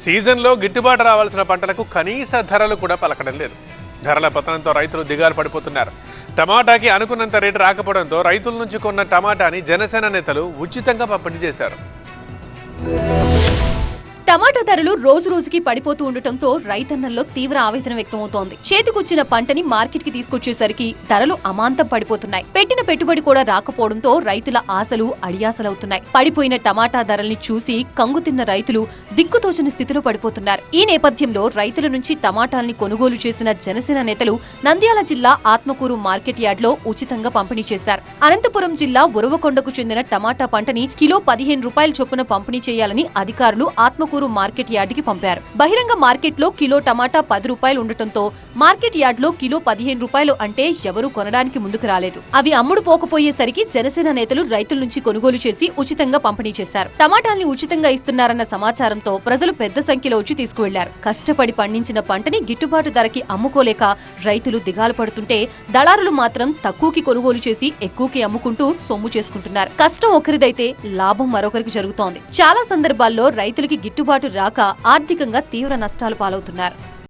సీజన్లో గిట్టుబాటు రావాల్సిన పంటలకు కనీస ధరలు కూడా పలకడం లేదు. ధరల పతనంతో రైతులు దిగాలు పడిపోతున్నారు. టమాటాకి అనుకున్నంత రేటు రాకపోవడంతో రైతుల నుంచి కొన్న టమాటాని జనసేన నేతలు ఉచితంగా పంపిణీ చేశారు. టమాటా ధరలు రోజు రోజుకి పడిపోతూ ఉండటంతో రైతన్నల్లో తీవ్ర ఆవేదన వ్యక్తమవుతోంది. చేతికొచ్చిన పంటని మార్కెట్ కి తీసుకొచ్చేసరికి ధరలు అమాంతం పడిపోతున్నాయి. పెట్టిన పెట్టుబడి కూడా రాకపోవడంతో రైతుల ఆశలు అడియాసలవుతున్నాయి. పడిపోయిన టమాటా ధరల్ని చూసి కంగుతిన్న రైతులు దిక్కుతోచని స్థితిలో పడిపోతున్నారు. ఈ నేపథ్యంలో రైతుల నుంచి టమాటాల్ని కొనుగోలు చేసిన జనసేన నేతలు నంద్యాల జిల్లా ఆత్మకూరు మార్కెట్ యార్డ్ లో ఉచితంగా పంపిణీ చేశారు. అనంతపురం జిల్లా ఉరవకొండకు చెందిన టమాటా పంటని కిలో 15 రూపాయల చొప్పున పంపిణీ చేయాలని అధికారులు ఆత్మకూరు మార్కెట్ యార్డ్ కి పంపారు. బహిరంగ మార్కెట్ లో కిలో టమాటా 10 రూపాయలు ఉండటంతో మార్కెట్ యార్డ్ లో కిలో 15 రూపాయలు అంటే ఎవరూ కొనడానికి ముందుకు రాలేదు. అవి అమ్ముడు పోకపోయేసరికి జనసేన నేతలు రైతుల నుంచి కొనుగోలు చేసి ఉచితంగా పంపిణీ చేశారు. టమాటాల్ని ఉచితంగా ఇస్తున్నారన్న సమాచారంతో ప్రజలు పెద్ద సంఖ్యలో వచ్చి తీసుకువెళ్లారు. కష్టపడి పండించిన పంటని గిట్టుబాటు ధరకి అమ్ముకోలేక రైతులు దిగాలు పడుతుంటే దళారులు మాత్రం తక్కువకి కొనుగోలు చేసి ఎక్కువకి అమ్ముకుంటూ సొమ్ము చేసుకుంటున్నారు. కష్టం ఒకరిదైతే లాభం మరొకరికి జరుగుతోంది. చాలా సందర్భాల్లో రైతులకి గిట్టుబాటు రాక ఆర్థికంగా తీవ్ర నష్టాలు పాలవుతున్నారు.